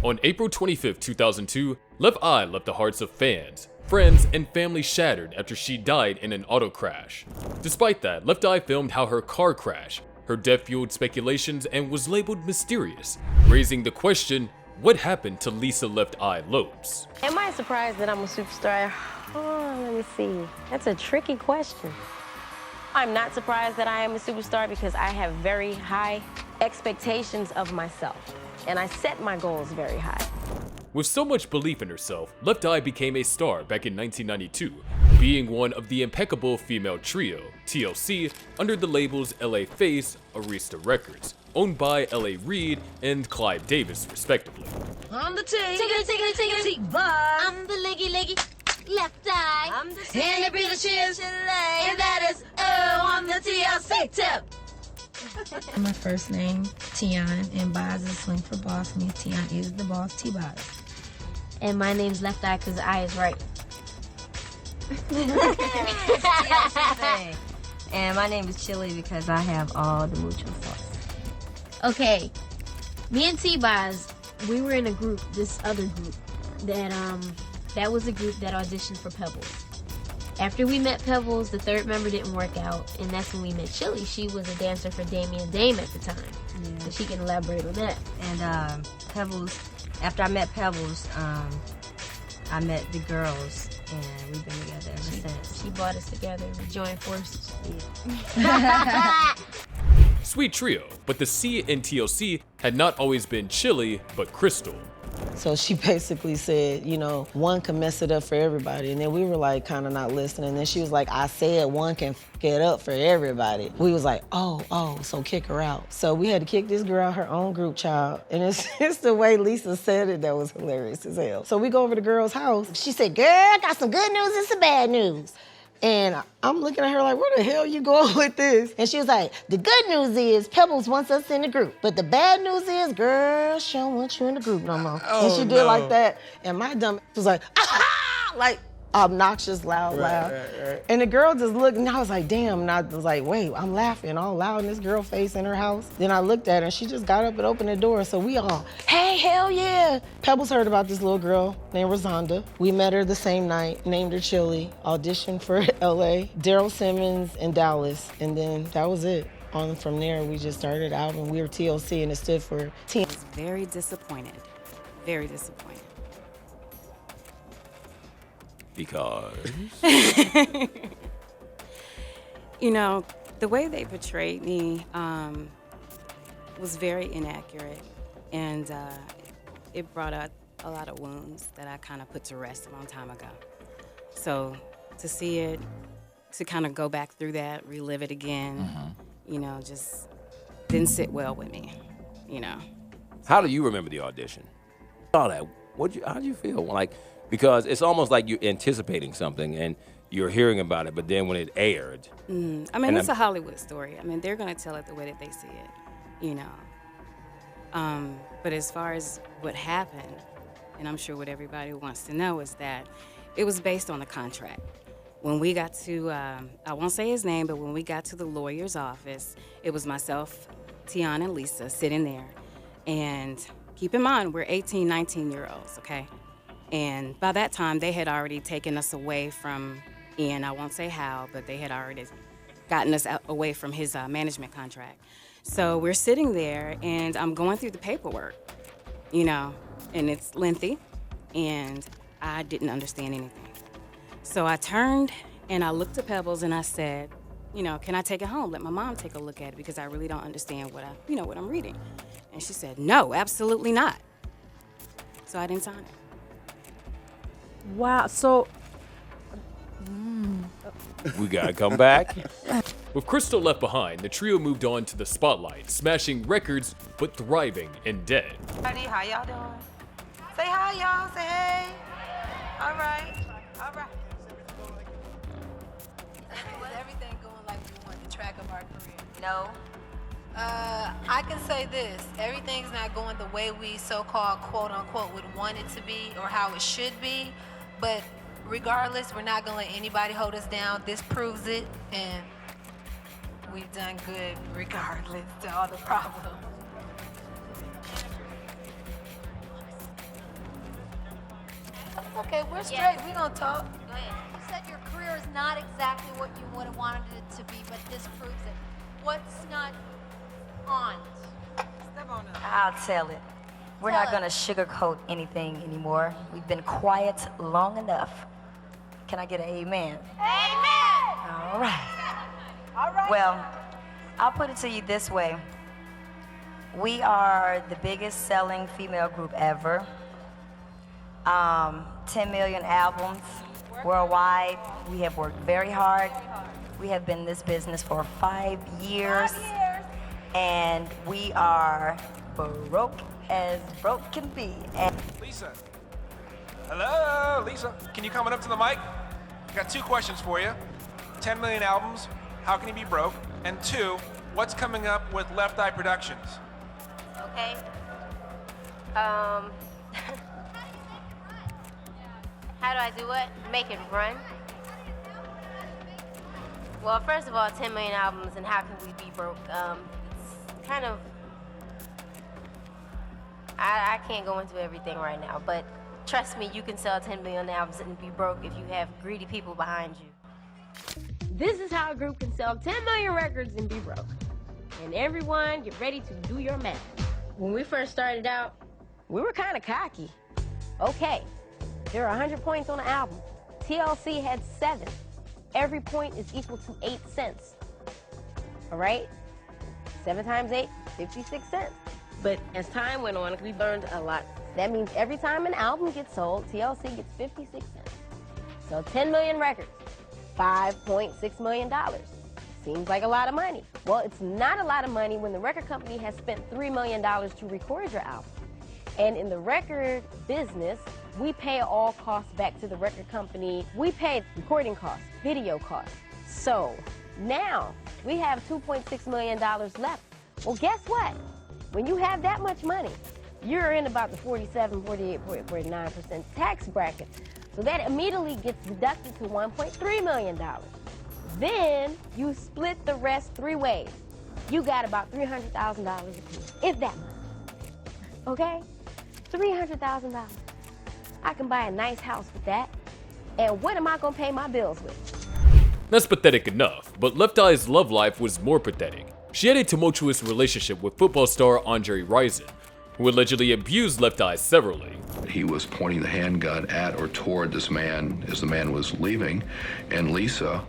On April 25, 2002, Left Eye left the hearts of fans, friends, and family shattered after she died in an auto crash. Despite that, Left Eye filmed how her car crashed. Her death fueled speculations and was labeled mysterious, raising the question, what happened to Lisa Left Eye Lopes? Am I surprised that I'm a superstar? Oh, let me see. That's a tricky question. I'm not surprised that I am a superstar because I have very high expectations of myself, and I set my goals very high. With so much belief in herself, Left Eye became a star back in 1992, being one of the impeccable female trio, TLC, under the labels LA Face, Arista Records, owned by LA Reid and Clive Davis, respectively. I'm the Ceiba. I'm the leggy Left Eye. I'm the and it be the cheers, and that is I'm the TLC tip. My first name, Tian, and Boz is slang for boss. Means Tian is the boss, T-Boz. And my name's Left Eye because the eye is right. And my name is Chili because I have all the mucho sauce. Okay, me and T-Boz, we were in a group, this other group, that was a group that auditioned for Pebbles. After we met Pebbles, the third member didn't work out, and that's when we met Chili. She was a dancer for Damien Dame at the time, so she can elaborate on that. And Pebbles, after I met Pebbles, I met the girls, and we've been together ever since. She brought us together, we joined forces. Sweet trio, but the C in TLC had not always been Chili, but Crystal. So she basically said, you know, one can mess it up for everybody. And then we were like kind of not listening. And then she was like, I said one can f it up for everybody. We was like, oh, so kick her out. So we had to kick this girl out her own group, child. And it's just the way Lisa said it that was hilarious as hell. So we go over to the girl's house. She said, girl, I got some good news and some bad news. And I'm looking at her like, where the hell you going with this? And she was like, the good news is Pebbles wants us in the group. But the bad news is, girl, she don't want you in the group no more. Oh, and she did like that. And my dumb was like, ah, like obnoxious, loud. Right. And the girl just looked, and I was like, damn. And I was like, wait, I'm laughing all loud in this girl face in her house. Then I looked at her, and she just got up and opened the door. So we all, hey, hell yeah. Pebbles heard about this little girl named Rosonda. We met her the same night, named her Chili, auditioned for LA, Daryl Simmons in Dallas, and then that was it. On from there, we just started out, and we were TLC, and it stood for T. I was very disappointed, very disappointed. Because? You know, the way they portrayed me was very inaccurate, and it brought up a lot of wounds that I kind of put to rest a long time ago. So to see it, to kind of go back through that, relive it again, you know, just didn't sit well with me, you know. How do you remember the audition? All that. How'd you feel? Like, because it's almost like you're anticipating something and you're hearing about it, but then when it aired. I mean, it's a Hollywood story. I mean, they're going to tell it the way that they see it, you know. But as far as what happened, and I'm sure what everybody wants to know, is that it was based on the contract. When we got to, I won't say his name, but when we got to the lawyer's office, it was myself, Tiana, and Lisa sitting there. And keep in mind, we're 18, 19-year-olds, okay? And by that time, they had already taken us away from Ian. I won't say how, but they had already gotten us away from his management contract. So we're sitting there, and I'm going through the paperwork, you know, and it's lengthy, and I didn't understand anything. So I turned, and I looked at Pebbles, and I said, you know, can I take it home? Let my mom take a look at it, because I really don't understand what I'm reading. And she said, no, absolutely not. So I didn't sign it. Wow, so... We gotta come back. With Crystal left behind, the trio moved on to the spotlight, smashing records but thriving in debt. How y'all doing? Say hi, y'all. Say hey. All right. Is everything going like we want, the track of our career? No. I can say this, everything's not going the way we so-called quote-unquote would want it to be or how it should be, but regardless, we're not gonna let anybody hold us down. This proves it, and we've done good regardless to all the problems. Okay, we're straight. We gonna talk. Go ahead. You said your career is not exactly what you would have wanted it to be, but this proves it. What's not on? Step on it. I'll tell it. We're Tell not going to sugarcoat anything anymore. We've been quiet long enough. Can I get an amen? Amen! All right. All right. Well, I'll put it to you this way. We are the biggest selling female group ever. 10 million albums worldwide. We have worked very hard. We have been in this business for 5 years. 5 years. And we are broke as broke can be. And Lisa. Hello, Lisa. Can you come on up to the mic? Got 2 questions for you. 10 million albums, how can you be broke? And 2, what's coming up with Left Eye Productions? Okay. How do I do what? Make it run? Well, first of all, 10 million albums, and how can we be broke? It's kind of, I can't go into everything right now, but trust me, you can sell 10 million albums and be broke if you have greedy people behind you. This is how a group can sell 10 million records and be broke. And everyone, get ready to do your math. When we first started out, we were kind of cocky. Okay, there are 100 points on the album. TLC had 7. Every point is equal to 8 cents. All right? 7 times 8, 56 cents. But as time went on, we learned a lot. That means every time an album gets sold, TLC gets 56 cents. So 10 million records, $5.6 million. Seems like a lot of money. Well, it's not a lot of money when the record company has spent $3 million to record your album. And in the record business, we pay all costs back to the record company. We pay recording costs, video costs. So now we have $2.6 million left. Well, guess what? When you have that much money, you're in about the 47, 48, 49% tax bracket. So that immediately gets deducted to $1.3 million. Then you split the rest 3 ways. You got about $300,000 a piece, if that much. Okay? $300,000. I can buy a nice house with that. And what am I gonna pay my bills with? That's pathetic enough, but Left Eye's love life was more pathetic. She had a tumultuous relationship with football star Andre Rison, who allegedly abused Left Eye severally. He was pointing the handgun at or toward this man as the man was leaving, and Lisa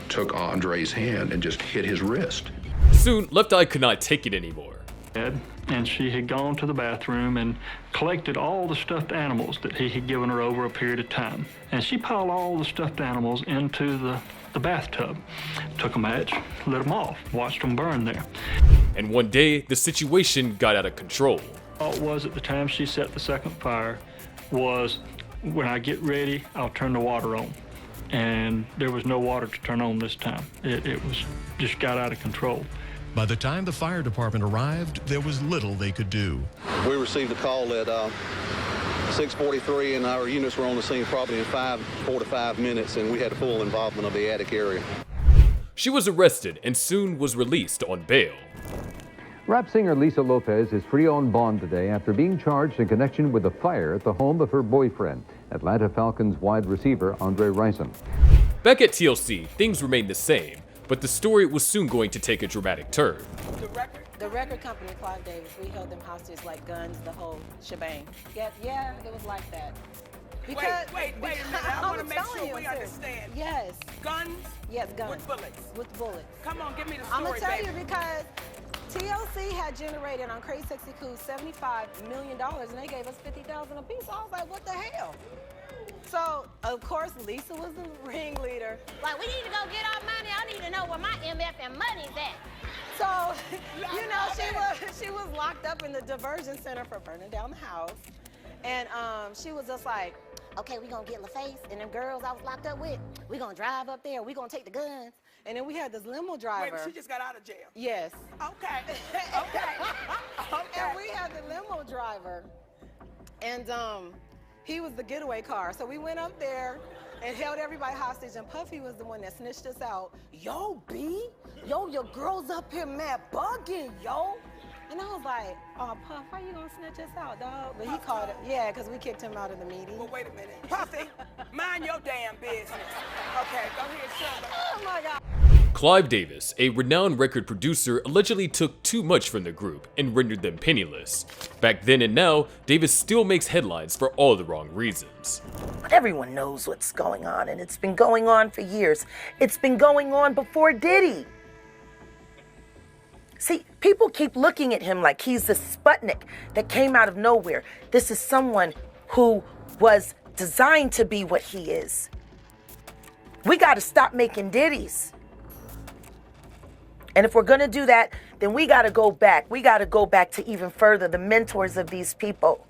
took Andre's hand and just hit his wrist. Soon, Left Eye could not take it anymore. And she had gone to the bathroom and collected all the stuffed animals that he had given her over a period of time. And she piled all the stuffed animals into the bathtub, took a match, lit them off, watched them burn there. And one day, the situation got out of control. All it was at the time she set the second fire was, when I get ready, I'll turn the water on. And there was no water to turn on this time. It was just got out of control. By the time the fire department arrived, there was little they could do. We received a call at 6:43, and our units were on the scene probably in 4 to 5 minutes, and we had full involvement of the attic area. She was arrested and soon was released on bail. Rap singer Lisa Lopes is free on bond today after being charged in connection with a fire at the home of her boyfriend, Atlanta Falcons wide receiver Andre Rison. Back at TLC, things remained the same, but the story was soon going to take a dramatic turn. The record company, Clive Davis, we held them hostage like guns, the whole shebang. Yeah, it was like that. Because, wait a minute. I want to make sure we understand. Yes. Guns? Yes, guns. With bullets? With bullets. Come on, give me the story, I'm going to tell baby. you because TLC had generated on Crazy Sexy Cool $75 million, and they gave us $50,000 a piece. I was like, what the hell? So, of course, Lisa was the ringleader. Like, we need to go get our money. I need to know where my MF and money's at. So, you know, she was locked up in the diversion center for burning down the house. And she was just like, okay, we gonna get LaFace and them girls I was locked up with. We gonna drive up there. We gonna take the guns. And then we had this limo driver. Wait, she just got out of jail? Yes. Okay. Okay. And we had the limo driver. And he was the getaway car. So we went up there and held everybody hostage, and Puffy was the one that snitched us out. Yo, B, yo, your girl's up here mad bugging, yo. And I was was like, oh, Puff, how you gonna snitch us out, dog? But he called it, yeah, because we kicked him out of the meeting. Well, wait a minute. Puffy, mind your damn business. Okay, go ahead, son. Oh, my God. Clive Davis, a renowned record producer, allegedly took too much from the group and rendered them penniless. Back then and now, Davis still makes headlines for all the wrong reasons. But everyone knows what's going on, and it's been going on for years. It's been going on before Diddy. See, people keep looking at him like he's the Sputnik that came out of nowhere. This is someone who was designed to be what he is. We got to stop making Diddies. And if we're going to do that, then we got to go back. We got to go back to even further, the mentors of these people.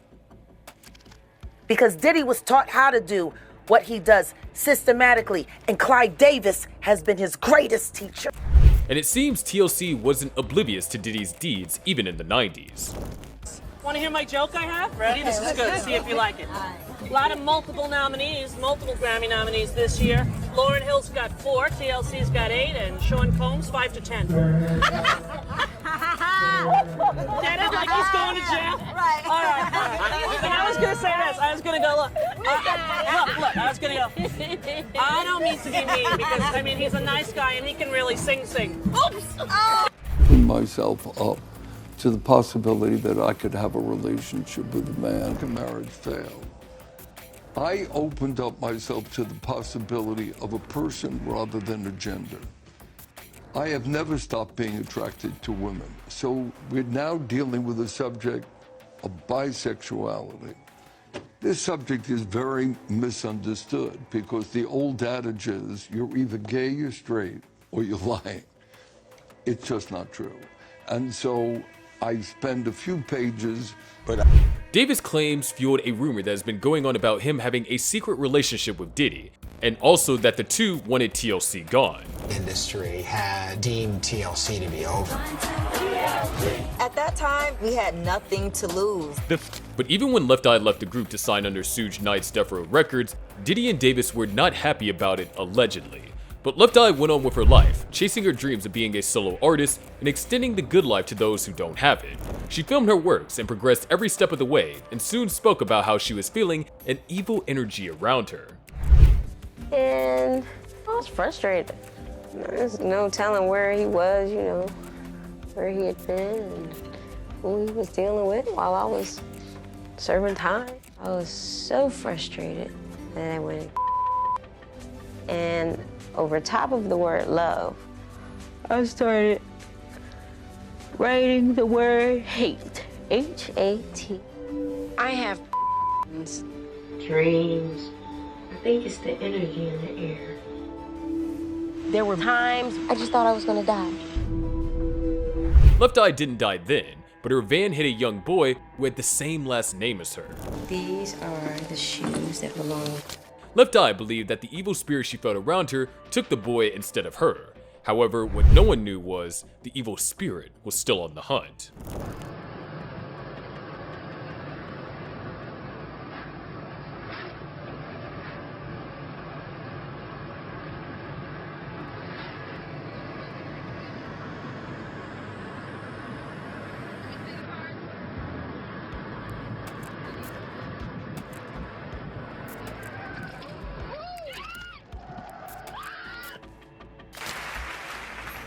Because Diddy was taught how to do what he does systematically, and Clive Davis has been his greatest teacher. And it seems TLC wasn't oblivious to Diddy's deeds even in the 90s. Want to hear my joke I have? Ready? This is good. See if you like it. A lot of multiple nominees, multiple Grammy nominees this year. Lauryn Hill's got 4, TLC's got 8, and Sean Combs 5 to 10. Get it? Like he's going to jail? Right. All right. And I was going to say this. I was going to go, look. Look. I was going to go. I don't mean to be mean because, I mean, he's a nice guy and he can really sing. Oops. Oh. Open myself up to the possibility that I could have a relationship with a man. The marriage failed. I opened up myself to the possibility of a person rather than a gender. I have never stopped being attracted to women. So we're now dealing with the subject of bisexuality. This subject is very misunderstood because the old adage is you're either gay, you're straight, or you're lying. It's just not true. And so I spend a few pages, but Davis' claims fueled a rumor that has been going on about him having a secret relationship with Diddy, and also that the two wanted TLC gone. Industry had deemed TLC to be over. At that time, we had nothing to lose. But even when Left Eye left the group to sign under Suge Knight's Death Row Records, Diddy and Davis were not happy about it, allegedly. But Left Eye went on with her life, chasing her dreams of being a solo artist and extending the good life to those who don't have it. She filmed her works and progressed every step of the way, and soon spoke about how she was feeling an evil energy around her. And I was frustrated. There's no telling where he was, you know, where he had been and who he was dealing with while I was serving time. I was so frustrated that I went and over top of the word love, I started writing the word hate, H-A-T. I have dreams. I think it's the energy in the air. There were times I just thought I was gonna die. Left Eye didn't die then, but her van hit a young boy who had the same last name as her. These are the shoes that belong. Left Eye believed that the evil spirit she felt around her took the boy instead of her. However, what no one knew was the evil spirit was still on the hunt.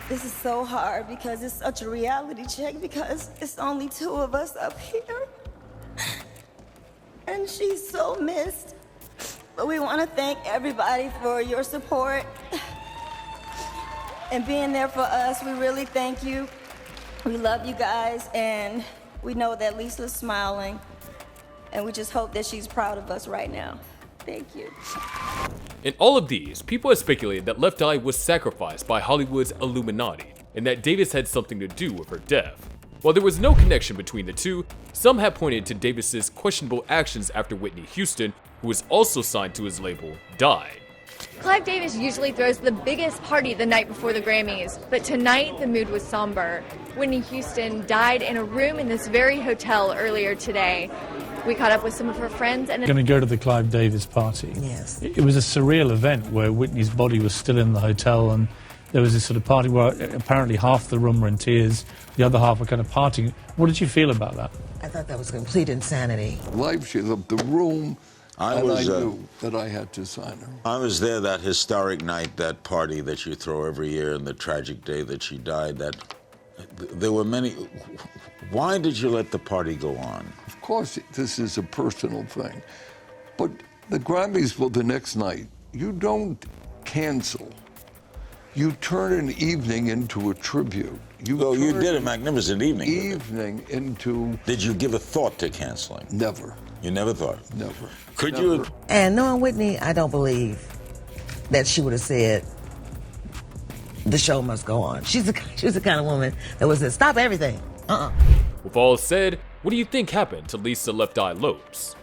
This is so hard because it's such a reality check because it's only 2 of us up here. And she's so missed. But we want to thank everybody for your support and being there for us. We really thank you. We love you guys, and we know that Lisa's smiling, and we just hope that she's proud of us right now. Thank you. In all of these, people have speculated that Left Eye was sacrificed by Hollywood's Illuminati, and that Davis had something to do with her death. While there was no connection between the two, some have pointed to Davis's questionable actions after Whitney Houston, who was also signed to his label, died. Clive Davis usually throws the biggest party the night before the Grammys, but tonight the mood was somber. Whitney Houston died in a room in this very hotel earlier today. We caught up with some of her friends and going to go to the Clive Davis party. Yes. It was a surreal event where Whitney's body was still in the hotel and there was this sort of party where apparently half the room were in tears, the other half were kind of partying. What did you feel about that? I thought that was complete insanity. Life, she left the room, I and was, I knew that I had to sign her. I was there that historic night, that party that you throw every year, and the tragic day that she died. That there were many. Why did you let the party go on? Of course, this is a personal thing, but the Grammys were the next night. You don't cancel. You turn an evening into a tribute. You did a magnificent evening. Into. Did you give a thought to canceling? Never. You never thought? Never. Could Never. you? And knowing Whitney, I don't believe that she would have said, the show must go on. She was the kind of woman that would say, stop everything. With all said, what do you think happened to Lisa Left Eye Lopes?